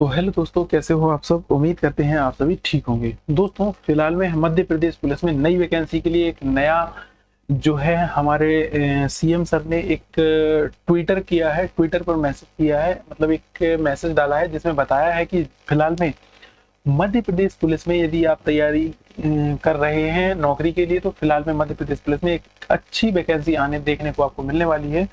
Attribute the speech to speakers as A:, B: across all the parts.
A: तो हेलो दोस्तों, कैसे हो आप सब। उम्मीद करते हैं आप सभी ठीक होंगे। दोस्तों, फिलहाल में मध्य प्रदेश पुलिस में नई वैकेंसी के लिए एक नया जो है हमारे सीएम सर ने एक ट्विटर किया है, ट्विटर पर मैसेज किया है, मतलब एक मैसेज डाला है जिसमें बताया है कि फिलहाल में मध्य प्रदेश पुलिस में यदि आप तैयारी कर रहे हैं नौकरी के लिए, तो फिलहाल में मध्य प्रदेश पुलिस में एक अच्छी वैकेंसी आने देखने को आपको मिलने वाली है।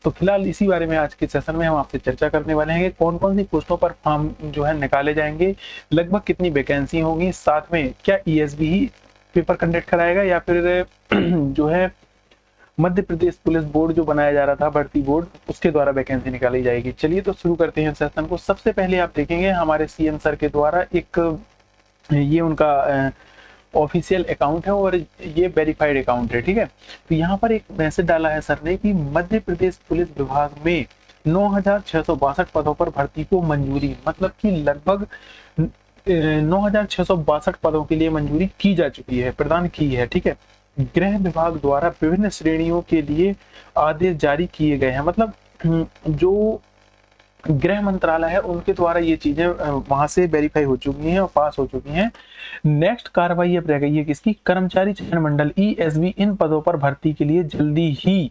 A: तो फिलहाल इसी बारे में आज के सेशन में हम आपसे चर्चा करने वाले हैं कि कौन कौन सी पोस्टों पर फॉर्म जो है निकाले जाएंगे, लगभग कितनी वैकेंसी होंगी, साथ में क्या ईएसबी ही पेपर कंडक्ट कराएगा या फिर जो है मध्य प्रदेश पुलिस बोर्ड जो बनाया जा रहा था, भर्ती बोर्ड, उसके द्वारा वैकेंसी निकाली जाएगी। चलिए तो शुरू करते हैं सेशन को। सबसे पहले आप देखेंगे हमारे सीएम सर के द्वारा एक ये उनका ऑफिशियल अकाउंट है और ये वेरीफाइड अकाउंट है, ठीक है। तो यहाँ पर एक मैसेज डाला है सर ने कि मध्य प्रदेश पुलिस विभाग में 9,662 पदों पर भर्ती को मंजूरी, मतलब कि लगभग 9,662 पदों के लिए मंजूरी की जा चुकी है, प्रदान की है, ठीक है। गृह विभाग द्वारा विभिन्न श्रेणियों के लिए आदेश जारी किए गए हैं, मतलब जो गृह मंत्रालय है उनके द्वारा ये चीजें वहां से वेरीफाई हो चुकी हैं और पास हो चुकी हैं। नेक्स्ट कार्रवाई अब रह गई है किसकी, कर्मचारी चयन मंडल ईएसबी इन पदों पर भर्ती के लिए जल्दी ही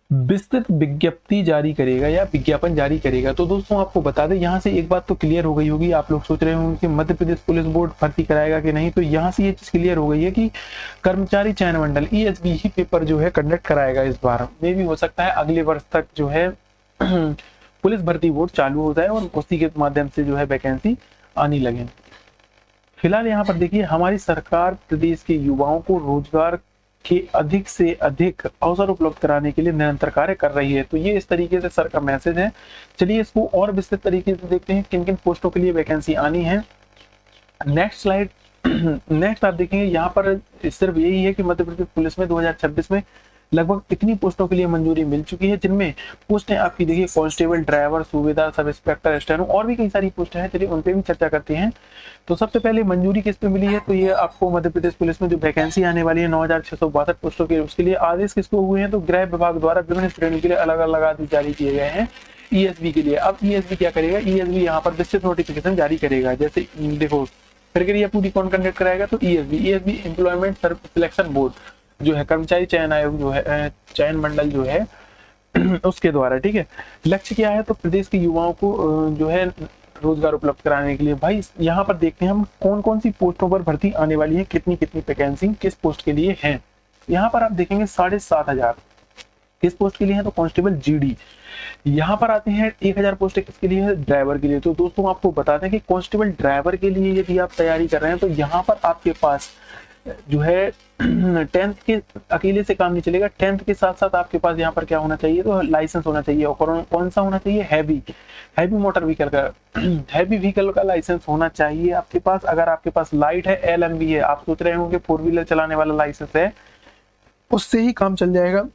A: विस्तृत विज्ञप्ति जारी करेगा या विज्ञापन जारी करेगा। तो दोस्तों आपको बता दें, यहाँ से एक बात तो क्लियर हो गई होगी, आप लोग सोच रहे होंगे कि मध्य प्रदेश पुलिस बोर्ड भर्ती कराएगा कि नहीं। तो यहाँ से ये चीज क्लियर हो गई है कि कर्मचारी चयन मंडल ईएसबी ही पेपर जो है कंडक्ट कराएगा इस बार। मे भी हो सकता है अगले वर्ष तक जो है पुलिस भर्ती बोर्ड चालू हो जाए और उसी के माध्यम से जो है वैकेंसी आने लगे। फिलहाल यहाँ पर देखिए, हमारी सरकार प्रदेश के युवाओं को रोजगार के अधिक से अधिक अवसर उपलब्ध कराने के लिए निरंतर कार्य कर रही है। तो ये इस तरीके से सर का मैसेज है। चलिए इसको और विस्तृत तरीके से देखते हैं किन किन पोस्टों के लिए वैकेंसी आनी है। Next slide. नेक्स्ट आप देखेंगे यहाँ पर सिर्फ यही है कि मध्य प्रदेश पुलिस में 2026 में लगभग इतनी पोस्टों के लिए मंजूरी मिल चुकी है, जिनमें पोस्टें आपकी देखिए कांस्टेबल, ड्राइवर, सूबेदार, सब इंस्पेक्टर, स्टेनो और भी कई सारी पोस्टें हैं। चलिए उन पे भी चर्चा करते हैं। तो सबसे पहले मंजूरी किस पे मिली है, तो ये आपको मध्य प्रदेश पुलिस में जो वैकेंसी आने वाली है 9,662 पोस्टों के, उसके लिए आदेश किसको हुए हैं, तो गृह विभाग द्वारा विभिन्न श्रेणियों के लिए अलग अलग आदेश जारी किए गए हैं ईएसबी के लिए। अब ईएसबी क्या करेगा, ईएसबी यहाँ पर विस्तृत नोटिफिकेशन जारी करेगा। जैसे देखो प्रक्रिया पूरी कौन कंडक्ट कराएगा, तो ईएसबी एम्प्लॉयमेंट सिलेक्शन बोर्ड जो है, कर्मचारी चयन आयोग जो है, चयन मंडल जो है उसके द्वारा, ठीक है। लक्ष्य क्या है, तो प्रदेश के युवाओं को जो है रोजगार उपलब्ध कराने के लिए। भाई यहाँ पर देखते हैं हम कौन कौन सी पोस्टों पर भर्ती आने वाली है, कितनी कितनी वैकेंसी किस पोस्ट के लिए है। यहाँ पर आप देखेंगे 7,500 किस पोस्ट के लिए है, तो कांस्टेबल जीडी। यहाँ पर आते हैं 1,000 पोस्ट किसके लिए है, ड्राइवर के लिए। तो दोस्तों आपको बता दें कि कांस्टेबल ड्राइवर के लिए यदि आप तैयारी कर रहे हैं, तो यहाँ पर आपके पास जो है 10th के अकेले से काम नहीं चलेगा। 10th के साथ साथ आपके पास यहाँ पर क्या होना चाहिए, तो लाइसेंस होना चाहिए। और कौन सा होना चाहिए, हैवी मोटर व्हीकल का हैवी व्हीकल का लाइसेंस होना चाहिए आपके पास। अगर आपके पास लाइट है, एलएमवी है, आप सोच रहे होंगे 4 व्हीलर चलाने वाला लाइसेंस है, उससे ही काम चल जाएगा,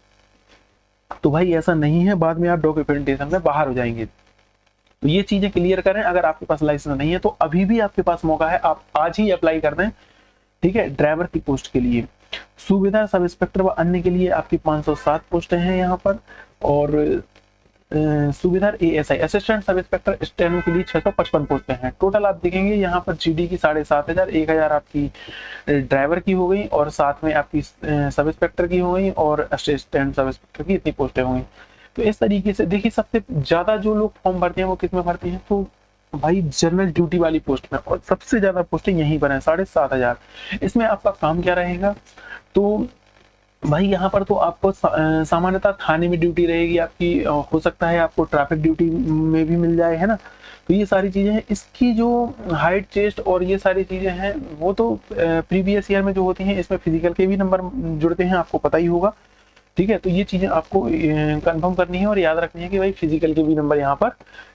A: तो भाई ऐसा नहीं है, बाद में आप डॉक्यूमेंटेशन में बाहर हो जाएंगे। तो ये चीजें क्लियर करें। अगर आपके पास लाइसेंस नहीं है तो अभी भी आपके पास मौका है, आप आज ही अप्लाई कर दें, ठीक है, ड्राइवर की पोस्ट के लिए। सूबेदार, सब इंस्पेक्टर व अन्य के लिए आपकी 507 पोस्टें हैं यहाँ पर। और सूबेदार ASI, assistant sub inspector, steno के लिए 655 पोस्टें हैं। टोटल आप देखेंगे यहाँ पर जीडी की 7,500, 1,000 आपकी ड्राइवर की हो गई और साथ में आपकी सब इंस्पेक्टर की हो गई और असिस्टेंट सब इंस्पेक्टर की इतनी पोस्टें हो गई। तो इस तरीके से देखिए, सबसे ज्यादा जो लोग फॉर्म भरते हैं वो किस में भरते हैं, तो भाई जनरल ड्यूटी वाली पोस्ट में, और सबसे ज्यादा पोस्टें यहीं पर हैं 7,500। इसमें आपका काम क्या रहेगा, तो भाई यहाँ पर तो आपको सामान्यतः थाने में ड्यूटी रहेगी आपकी, हो सकता है आपको ट्रैफिक ड्यूटी में भी मिल जाए, है ना। तो ये सारी चीजें हैं। इसकी जो हाइट, चेस्ट और ये सारी चीजें हैं वो तो प्रीवियस ईयर में जो होती हैं, इसमें फिजिकल के भी नंबर जुड़ते हैं, आपको पता ही होगा, ठीक है। तो ये चीजें आपको कंफर्म करनी है और याद रखनी है कि भाई फिजिकल के भी नंबर यहाँ पर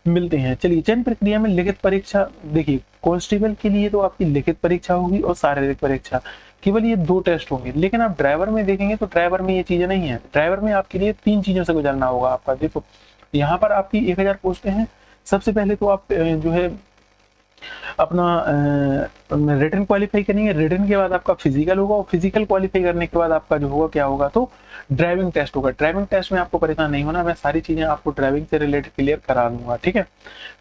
A: मिलते हैं। चलिए, चयन प्रक्रिया में लिखित परीक्षा, देखिए कांस्टेबल के लिए तो आपकी लिखित परीक्षा होगी और शारीरिक परीक्षा, केवल ये 2 टेस्ट होंगे। लेकिन आप ड्राइवर में देखेंगे तो ड्राइवर में ये चीजें नहीं है। ड्राइवर में आपके लिए 3 चीजों से गुजरना होगा आपका। देखो यहाँ पर आपकी 1,000 पोस्टें हैं। सबसे पहले तो आप जो है अपना रिटन क्वालिफाई करेंगे, रिटन के बाद आपका फिजिकल होगा, और फिजिकल क्वालिफाई करने के बाद आपका जो होगा क्या होगा, तो ड्राइविंग टेस्ट होगा। ड्राइविंग टेस्ट में आपको परेशान नहीं होना, मैं सारी चीजें आपको ड्राइविंग से रिलेटेड क्लियर करा दूंगा, ठीक है।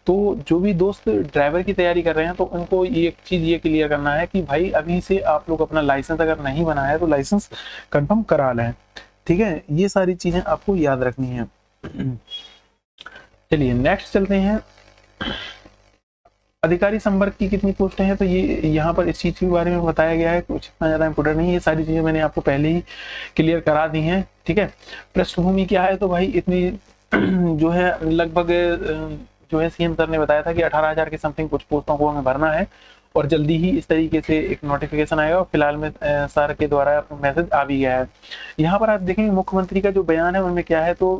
A: तो जो भी दोस्त ड्राइवर की तैयारी कर रहे हैं तो उनको ये एक चीज ये क्लियर करना है कि भाई अभी से आप लोग अपना लाइसेंस अगर नहीं बनाया है तो लाइसेंस कंफर्म करा लें, ठीक है। ये सारी चीजें आपको याद रखनी है। चलिए नेक्स्ट चलते हैं। अधिकारी संवर्ग की कितनी पोस्टें हैं, तो ये यहाँ पर इस चीज के बारे में बताया गया है, कुछ इतना ज्यादा इंपोर्टेंट नहीं है, ये सारी चीजें मैंने आपको पहले ही क्लियर करा दी हैं, ठीक है। पृष्ठभूमि क्या है, तो भाई इतनी जो है लगभग जो है सीएम सर ने बताया था कि 18,000 के समथिंग कुछ पोस्टों को हमें भरना है, और जल्दी ही इस तरीके से एक नोटिफिकेशन आएगा, और फिलहाल में सर के द्वारा मैसेज आ भी गया है। यहाँ पर आप देखेंगे मुख्यमंत्री का जो बयान है उनमें क्या है, तो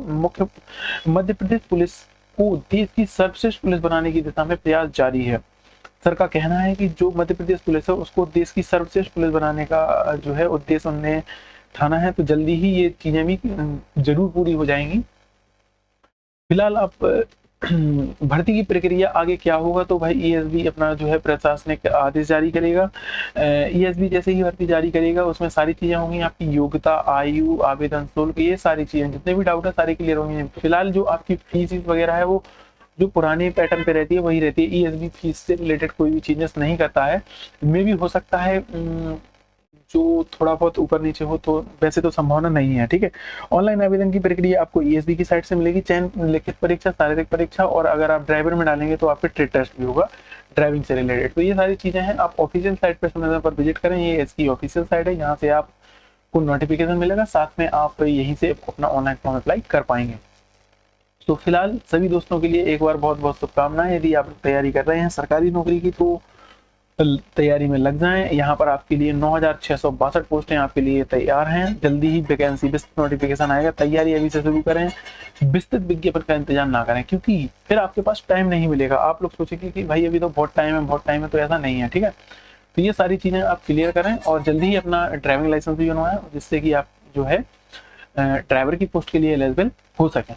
A: मध्य प्रदेश पुलिस को देश की सर्वश्रेष्ठ पुलिस बनाने की दिशा में प्रयास जारी है। सर का कहना है कि जो मध्य प्रदेश पुलिस है उसको देश की सर्वश्रेष्ठ पुलिस बनाने का जो है उद्देश्य उन्हें ठाना है, तो जल्दी ही ये चीजें भी जरूर पूरी हो जाएंगी। फिलहाल आप भर्ती की प्रक्रिया आगे क्या होगा, तो भाई ईएसबी अपना जो है प्रशासनिक आदेश जारी करेगा। ईएसबी जैसे ही भर्ती जारी करेगा उसमें सारी चीजें होंगी, आपकी योग्यता, आयु, आवेदन शुल्क, ये सारी चीजें जितने भी डाउट है सारी क्लियर होंगी। फिलहाल जो आपकी फीस वगैरह है वो जो पुराने पैटर्न पे रहती है वही रहती है, ईएसबी फीस से रिलेटेड कोई भी चेंजेस नहीं करता है। मे भी हो सकता है जो थोड़ा बहुत ऊपर नीचे हो, तो वैसे तो संभावना नहीं है, ठीक है। ऑनलाइन आवेदन की प्रक्रिया आपको ईएसबी की साइट से मिलेगी, चयन, लिखित परीक्षा, शारीरिक परीक्षा, और अगर आप ड्राइवर में डालेंगे तो आपके ट्रेड टेस्ट भी होगा ड्राइविंग से रिलेटेड। तो ये सारी चीजें हैं, आप ऑफिशियल साइट पर समय पर विजिट करें, ये इसकी ऑफिशियल साइट है, यहाँ से आपको नोटिफिकेशन मिलेगा, साथ में आप यहीं से अपना ऑनलाइन फॉर्म अप्लाई कर पाएंगे। तो फिलहाल सभी दोस्तों के लिए एक बार बहुत बहुत शुभकामनाएं। यदि आप तैयारी कर रहे हैं सरकारी नौकरी की तो तैयारी में लग जाएं। यहाँ पर आपके लिए 9,662 पोस्टें आपके लिए तैयार हैं, जल्दी ही वैकेंसी विस्तृत नोटिफिकेशन आएगा, तैयारी अभी से शुरू करें, विस्तृत विज्ञापन का इंतजार ना करें, क्योंकि फिर आपके पास टाइम नहीं मिलेगा। आप लोग सोचेंगे कि भाई अभी तो बहुत टाइम है बहुत टाइम है, तो ऐसा नहीं है, ठीक है। तो ये सारी चीजें आप क्लियर करें और जल्दी ही अपना ड्राइविंग लाइसेंस भी बनवाएं, जिससे कि आप जो है ड्राइवर की पोस्ट के लिए एलिजिबल हो सकें।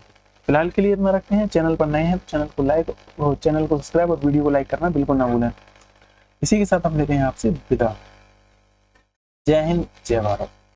A: फिलहाल के लिए इतना रखते हैं। चैनल पर नए हैं तो चैनल को सब्सक्राइब और वीडियो को लाइक करना बिल्कुल ना भूलें। इसी के साथ हम लेते हैं आपसे विदा। जय हिंद, जय भारत।